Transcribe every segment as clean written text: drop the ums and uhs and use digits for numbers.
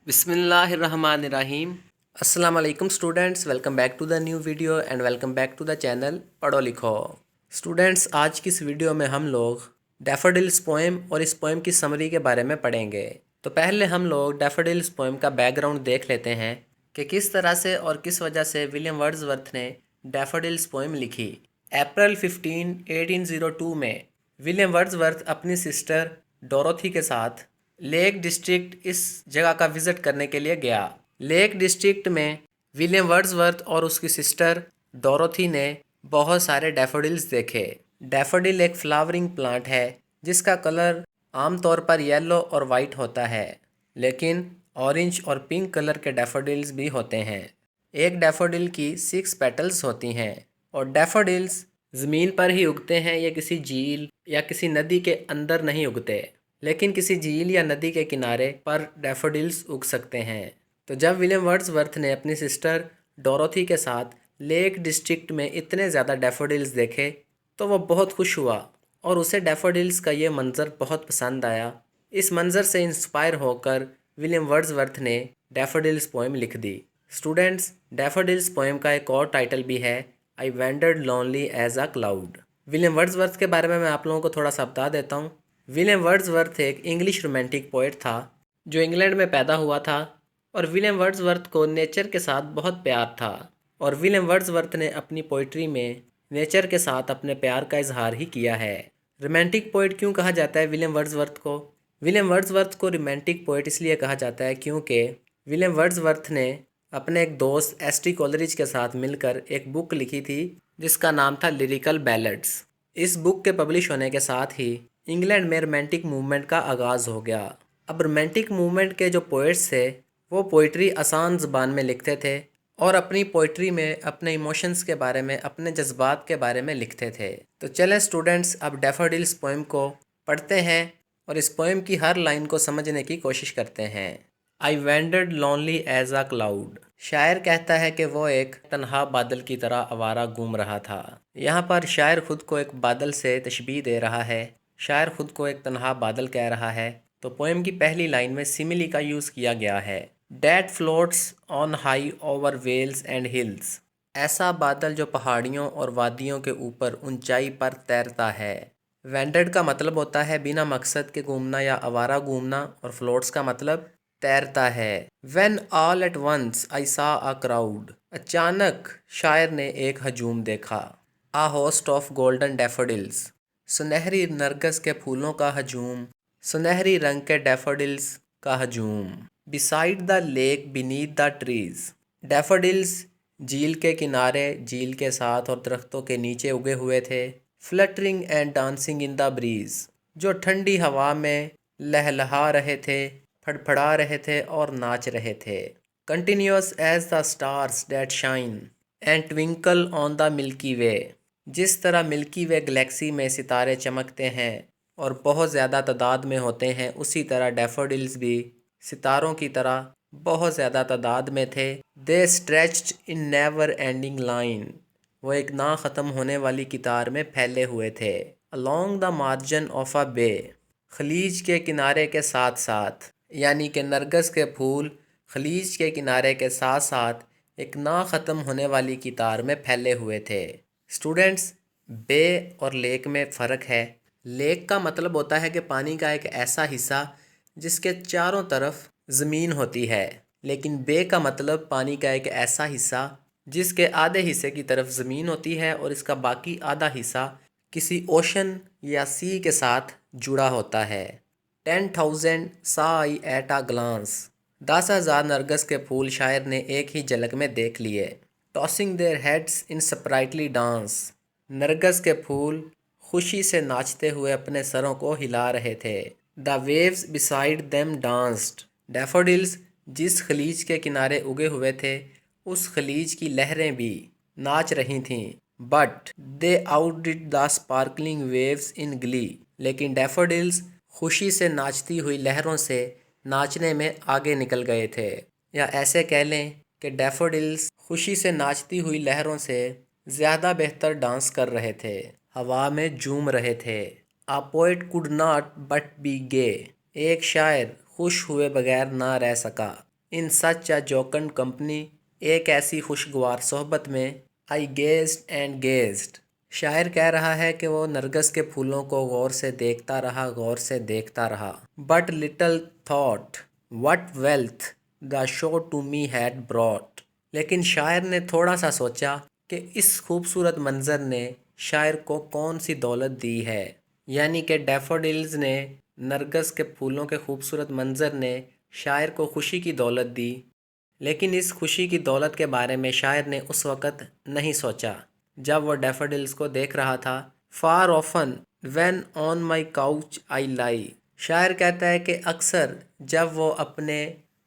بسم اللہ الرحمن الرحیم۔ السلام علیکم students, welcome back to the new video and welcome back to the channel پڑھو لکھو۔ اسٹوڈینٹس، آج کی اس ویڈیو میں ہم لوگ ڈیفوڈلز پوئم اور اس پوئم کی سمری کے بارے میں پڑھیں گے۔ تو پہلے ہم لوگ ڈیفوڈلز پوئم کا بیک گراؤنڈ دیکھ لیتے ہیں کہ کس طرح سے اور کس وجہ سے ولیم ورڈزورتھ نے ڈیفوڈلز پوئم لکھی۔ اپریل 15، 1802 میں ولیم ورڈزورتھ اپنی سسٹر ڈوروتھی کے ساتھ لیک ڈسٹرکٹ اس جگہ کا وزٹ کرنے کے لیے گیا۔ لیک ڈسٹرکٹ میں ولیم ورڈزورتھ اور اس کی سسٹر ڈوروتھی نے بہت سارے ڈیفوڈلز دیکھے۔ ڈیفوڈل ایک فلاورنگ پلانٹ ہے جس کا کلر عام طور پر یلو اور وائٹ ہوتا ہے، لیکن اورنج اور پنک کلر کے ڈیفوڈلز بھی ہوتے ہیں۔ ایک ڈیفوڈل کی 6 پیٹلز ہوتی ہیں، اور ڈیفوڈلز زمین پر ہی اگتے ہیں یا کسی جھیل یا کسی ندی کے اندر نہیں اگتے، لیکن کسی جھیل یا ندی کے کنارے پر ڈیفوڈلز اگ سکتے ہیں۔ تو جب ولیم ورڈزورتھ نے اپنی سسٹر ڈوروتھی کے ساتھ لیک ڈسٹرکٹ میں اتنے زیادہ ڈیفوڈلز دیکھے تو وہ بہت خوش ہوا، اور اسے ڈیفوڈلز کا یہ منظر بہت پسند آیا۔ اس منظر سے انسپائر ہو کر ولیم ورڈزورتھ نے ڈیفوڈلز پوئم لکھ دی۔ اسٹوڈینٹس، ڈیفوڈلز پوئم کا ایک اور ٹائٹل بھی ہے I wandered lonely as a cloud. William Wordsworth کے بارے میں آپ لوگوں کو تھوڑا سا بتا دیتا ہوں۔ ولیم ورڈزورتھ ایک انگلش رومانٹک پوئٹ تھا جو انگلینڈ میں پیدا ہوا تھا، اور ولیم ورڈزورتھ کو نیچر کے ساتھ بہت پیار تھا، اور ولیم ورڈزورتھ نے اپنی پوئٹری میں نیچر کے ساتھ اپنے پیار کا اظہار ہی کیا ہے۔ رومانٹک پوئٹ کیوں کہا جاتا ہے ولیم ورڈزورتھ کو؟ ولیم ورڈزورتھ کو رومانٹک پوئٹ اس لیے کہا جاتا ہے کیونکہ ولیم ورڈزورتھ نے اپنے ایک دوست ایس ٹی کولرج کے ساتھ مل کر ایک بک لکھی تھی جس کا نام تھا لیریکل بیلڈز۔ اس بک کے پبلش ہونے کے ساتھ ہی انگلینڈ میں رومانٹک موومنٹ کا آغاز ہو گیا۔ اب رومانٹک موومنٹ کے جو پوئٹس تھے وہ پوئٹری آسان زبان میں لکھتے تھے، اور اپنی پوئٹری میں اپنے ایموشنز کے بارے میں، اپنے جذبات کے بارے میں لکھتے تھے۔ تو چلیں اسٹوڈنٹس، اب ڈیفوڈلز پوئم کو پڑھتے ہیں اور اس پوئم کی ہر لائن کو سمجھنے کی کوشش کرتے ہیں۔ آئی wandered lonely as a cloud. شاعر کہتا ہے کہ وہ ایک تنہا بادل کی طرح آوارہ گھوم رہا تھا۔ یہاں پر شاعر خود کو ایک بادل سے تشبیہ دے رہا ہے، شاعر خود کو ایک تنہا بادل کہہ رہا ہے۔ تو پوئم کی پہلی لائن میں سیملی کا یوز کیا گیا ہے، that floats on high over vales and hills. ایسا بادل جو پہاڑیوں اور وادیوں کے اوپر اونچائی پر تیرتا ہے۔ وینڈرڈ کا مطلب ہوتا ہے بنا مقصد کے گھومنا یا آوارہ گھومنا، اور فلوٹس کا مطلب تیرتا ہے۔ When all at once I saw a crowd. اچانک شاعر نے ایک ہجوم دیکھا، a host of golden daffodils. سنہری نرگس کے پھولوں کا ہجوم، سنہری رنگ کے ڈیفوڈلز کا ہجوم۔ beside the lake beneath the trees۔ ڈیفوڈلز جھیل کے کنارے، جھیل کے ساتھ اور درختوں کے نیچے اگے ہوئے تھے۔ fluttering and dancing in the breeze۔ جو ٹھنڈی ہوا میں لہلہا رہے تھے، پھڑپھڑا رہے تھے اور ناچ رہے تھے۔ continuous as the stars that shine and twinkle on the milky way۔ جس طرح ملکی وے گلیکسی میں ستارے چمکتے ہیں اور بہت زیادہ تعداد میں ہوتے ہیں، اسی طرح ڈیفوڈلز بھی ستاروں کی طرح بہت زیادہ تعداد میں تھے۔ they stretched in never ending line۔ وہ ایک نہ ختم ہونے والی قطار میں پھیلے ہوئے تھے۔ along the margin of a bay۔ خلیج کے کنارے کے ساتھ ساتھ، یعنی کہ نرگس کے پھول خلیج کے کنارے کے ساتھ ساتھ ایک نہ ختم ہونے والی قطار میں پھیلے ہوئے تھے۔ اسٹوڈنٹس، بے اور لیک میں فرق ہے۔ لیک کا مطلب ہوتا ہے کہ پانی کا ایک ایسا حصہ جس کے چاروں طرف زمین ہوتی ہے، لیکن بے کا مطلب پانی کا ایک ایسا حصہ جس کے آدھے حصے کی طرف زمین ہوتی ہے اور اس کا باقی آدھا حصہ کسی اوشن یا سی کے ساتھ جڑا ہوتا ہے۔ 10,000 saw I at a glance۔ 10,000 نرگس کے پھول شاعر نے ایک ہی جھلک میں دیکھ لیے۔ tossing their heads in sprightly dance۔ نرگس کے پھول خوشی سے ناچتے ہوئے اپنے سروں کو ہلا رہے تھے۔ the waves beside them danced۔ ڈیفوڈلز جس خلیج کے کنارے اگے ہوئے تھے اس خلیج کی لہریں بھی ناچ رہی تھیں۔ but they outdid the sparkling waves in glee۔ لیکن ڈیفوڈلز خوشی سے ناچتی ہوئی لہروں سے ناچنے میں آگے نکل گئے تھے، یا ایسے کہہ لیں کہ ڈیفوڈلز خوشی سے ناچتی ہوئی لہروں سے زیادہ بہتر ڈانس کر رہے تھے، ہوا میں جھوم رہے تھے۔ A poet could not but be gay۔ ایک شاعر خوش ہوئے بغیر نہ رہ سکا۔ ان سچ اے جوکنڈ کمپنی، ایک ایسی خوشگوار صحبت میں، آئی گیزڈ اینڈ گیزڈ، شاعر کہہ رہا ہے کہ وہ نرگس کے پھولوں کو غور سے دیکھتا رہا، غور سے دیکھتا رہا. But little thought what wealth the show to me had brought. لیکن شاعر نے تھوڑا سا سوچا کہ اس خوبصورت منظر نے شاعر کو کون سی دولت دی ہے. یعنی کہ ڈیفوڈلز نے، نرگس کے پھولوں کے خوبصورت منظر نے شاعر کو خوشی کی دولت دی. لیکن اس خوشی کی دولت کے بارے میں شاعر نے اس وقت نہیں سوچا جب وہ ڈیفوڈلز کو دیکھ رہا تھا. For often when on my couch آئی لائی. شاعر کہتا ہے کہ اکثر جب وہ اپنے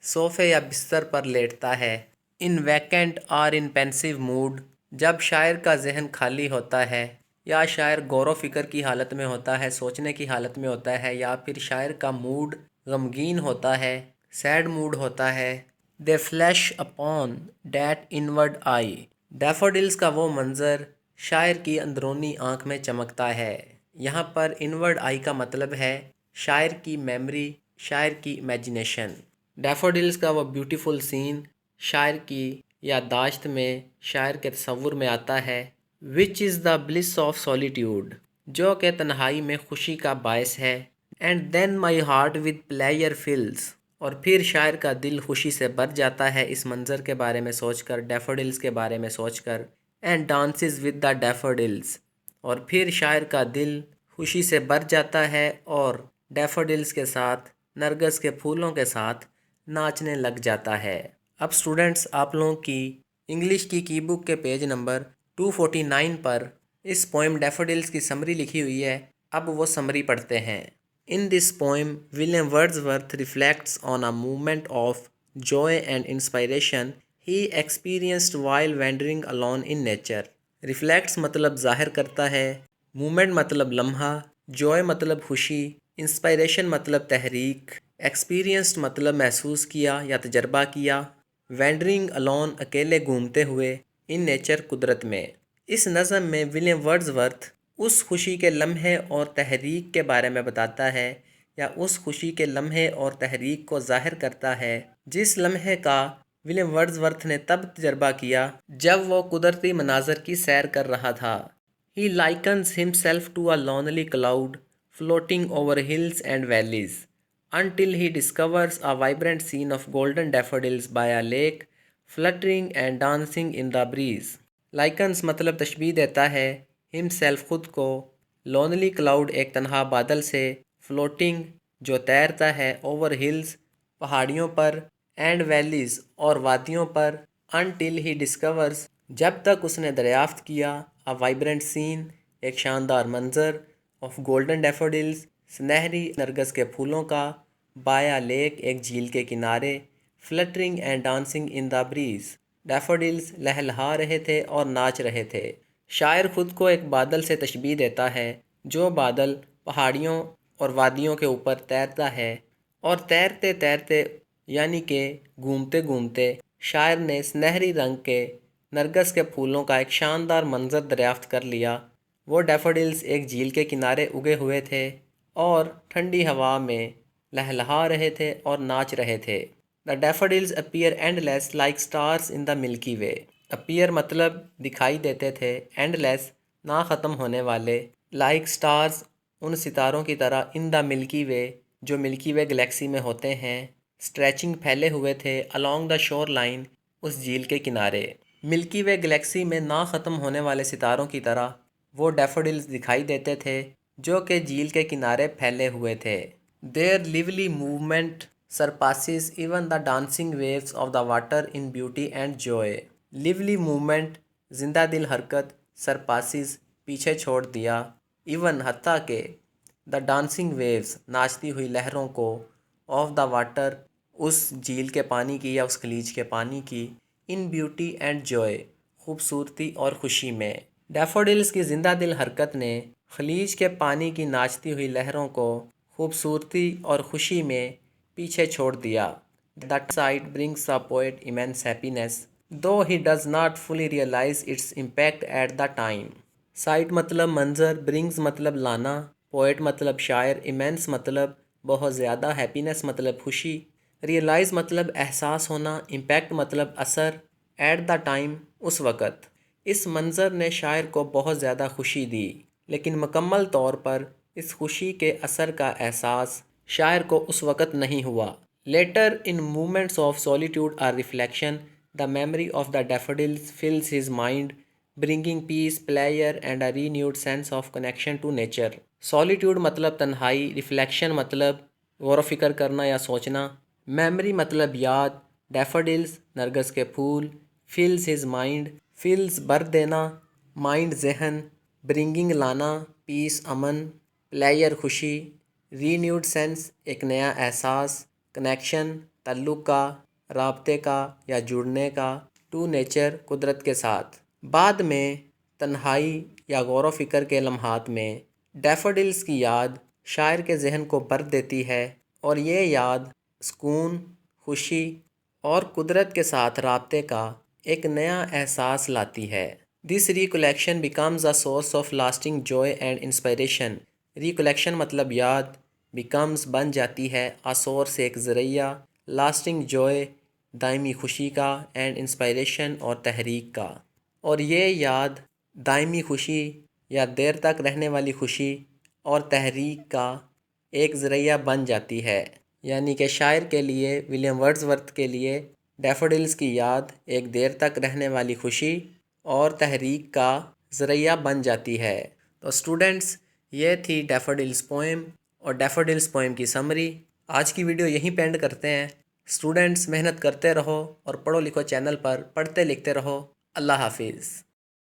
صوفے یا بستر پر لیٹتا ہے، ان ویکنٹ اور ان پینسیو موڈ، جب شاعر کا ذہن خالی ہوتا ہے یا شاعر غور و فکر کی حالت میں ہوتا ہے، سوچنے کی حالت میں ہوتا ہے، یا پھر شاعر کا موڈ غمگین ہوتا ہے، سیڈ موڈ ہوتا ہے، دے فلیش اپون دیٹ انورڈ آئی. ڈیفوڈلز کا وہ منظر شاعر کی اندرونی آنکھ میں چمکتا ہے. یہاں پر انورڈ آئی کا مطلب ہے شاعر کی میموری، شاعر کی امیجنیشن. ڈیفوڈلز کا وہ بیوٹیفل سین شاعر کی یادداشت میں، شاعر کے تصور میں آتا ہے. وچ از دا بلس آف سولیٹیوڈ، جو کہ تنہائی میں خوشی کا باعث ہے. And then my heart with pleasure fills, اور پھر شاعر کا دل خوشی سے بھر جاتا ہے اس منظر کے بارے میں سوچ کر، ڈیفوڈلز کے بارے میں سوچ کر. اینڈ ڈانسز ود دا ڈیفوڈلز، اور پھر شاعر کا دل خوشی سے بھر جاتا ہے اور ڈیفوڈلز کے ساتھ، نرگس کے پھولوں کے ساتھ ناچنے لگ جاتا ہے. اب اسٹوڈنٹس، آپ لوگوں کی انگلش کی بک کے پیج نمبر 249 پر اس پوئم ڈیفوڈلز کی سمری لکھی ہوئی ہے. اب وہ سمری پڑھتے ہیں. In this poem, William Wordsworth reflects on a moment of joy and inspiration he experienced while wandering alone in nature. Reflects مطلب ظاہر کرتا ہے، مومنٹ مطلب لمحہ، joy مطلب خوشی، انسپائریشن مطلب تحریک، ایکسپیرینسڈ مطلب محسوس کیا یا تجربہ کیا، وینڈرنگ alone اکیلے گھومتے ہوئے، ان نیچر قدرت میں. اس نظم میں ولیم ورڈزورتھ اس خوشی کے لمحے اور تحریک کے بارے میں بتاتا ہے، یا اس خوشی کے لمحے اور تحریک کو ظاہر کرتا ہے جس لمحے کا ولیم ورڈزورتھ نے تب تجربہ کیا جب وہ قدرتی مناظر کی سیر کر رہا تھا. He likens himself to a lonely cloud floating over hills and valleys until he discovers a vibrant scene of golden daffodils by a lake fluttering and dancing in the breeze. Likens مطلب تشبیہ دیتا ہے، himself خود کو، lonely cloud ایک تنہا بادل سے، floating جو تیرتا ہے، over hills پہاڑیوں پر، and valleys اور وادیوں پر، until he discovers جب تک اس نے دریافت کیا، a vibrant scene ایک شاندار منظر، of golden daffodils سنہری نرگس کے پھولوں کا، by a lake ایک جھیل کے کنارے، fluttering and dancing in the breeze ڈیفوڈلز لہلہا رہے تھے اور ناچ رہے تھے. شاعر خود کو ایک بادل سے تشبیہ دیتا ہے، جو بادل پہاڑیوں اور وادیوں کے اوپر تیرتا ہے، اور تیرتے تیرتے یعنی کہ گھومتے گھومتے شاعر نے سنہری رنگ کے نرگس کے پھولوں کا ایک شاندار منظر دریافت کر لیا. وہ ڈیفوڈلز ایک جھیل کے کنارے اگے ہوئے تھے اور ٹھنڈی ہوا میں لہلہا رہے تھے اور ناچ رہے تھے. The daffodils appear endless like stars in the Milky Way. Appear مطلب دکھائی دیتے تھے، endless نا ختم ہونے والے، like stars ان ستاروں کی طرح، in the Milky Way جو ملکی وے گلیکسی میں ہوتے ہیں، stretching پھیلے ہوئے تھے along the shore line اس جھیل کے کنارے. ملکی وے گلیکسی میں نا ختم ہونے والے ستاروں کی طرح وہ ڈیفوڈلز دکھائی دیتے تھے جو کہ جھیل کے کنارے پھیلے ہوئے تھے. Their lively movement surpasses even the dancing waves of the water in beauty and joy. lively movement زندہ دل حرکت، surpasses پیچھے چھوڑ دیا، even حتیٰ کہ the dancing waves ناچتی ہوئی لہروں کو، of the water اس جھیل کے پانی کی یا اس خلیج کے پانی کی، in beauty and joy خوبصورتی اور خوشی میں. ڈیفوڈلز کی زندہ دل حرکت نے خلیج کے پانی کی ناچتی ہوئی لہروں کو خوبصورتی اور خوشی میں پیچھے چھوڑ دیا. That sight brings a poet immense happiness, though he does not fully realize its impact at the time. Sight مطلب منظر، brings مطلب لانا، poet مطلب شاعر، immense مطلب بہت زیادہ، happiness مطلب خوشی. ریئلائز مطلب احساس ہونا، امپیکٹ مطلب اثر، ایٹ دا ٹائم اس وقت۔ اس منظر نے شاعر کو بہت زیادہ خوشی دی، لیکن مکمل طور پر اس خوشی کے اثر کا احساس شاعر کو اس وقت نہیں ہوا۔ Later in moments of solitude اور reflection the memory of the daffodils fills his mind bringing peace pleasure and a renewed sense of connection to nature. Solitude مطلب تنہائی، ریفلیکشن مطلب غور و فکر کرنا یا سوچنا، میموری مطلب یاد، ڈیفوڈلز نرگس کے پھول، فلز ہز مائنڈ فلز بھر دینا، مائنڈ ذہن، برنگنگ لانا، پیس امن، پلیئر خوشی، رینیوڈ سینس ایک نیا احساس، کنیکشن تعلق کا، رابطے کا یا جڑنے کا، ٹو نیچر قدرت کے ساتھ۔ بعد میں تنہائی یا غور و فکر کے لمحات میں ڈیفوڈلز کی یاد شاعر کے ذہن کو بھر دیتی ہے، اور یہ یاد سکون، خوشی اور قدرت کے ساتھ رابطے کا ایک نیا احساس لاتی ہے۔ This recollection becomes a source of lasting joy and inspiration. Recollection مطلب یاد، بیکمز بن جاتی ہے، اے سورس ایک ذریعہ، لاسٹنگ جوائے دائمی خوشی کا، اینڈ انسپائریشن اور تحریک کا، اور یہ یاد دائمی خوشی یا دیر تک رہنے والی خوشی اور تحریک کا ایک ذریعہ بن جاتی ہے۔ یعنی کہ شاعر کے لیے، ولیم ورڈزورتھ کے لیے، ڈیفوڈلز کی یاد ایک دیر تک رہنے والی خوشی اور تحریک کا ذریعہ بن جاتی ہے۔ تو اسٹوڈنٹس، یہ تھی ڈیفوڈلز پوئم اور ڈیفوڈلز پوئم کی سمری۔ آج کی ویڈیو یہیں پہ اینڈ کرتے ہیں۔ اسٹوڈنٹس محنت کرتے رہو اور پڑھو لکھو چینل پر پڑھتے لکھتے رہو۔ اللہ حافظ۔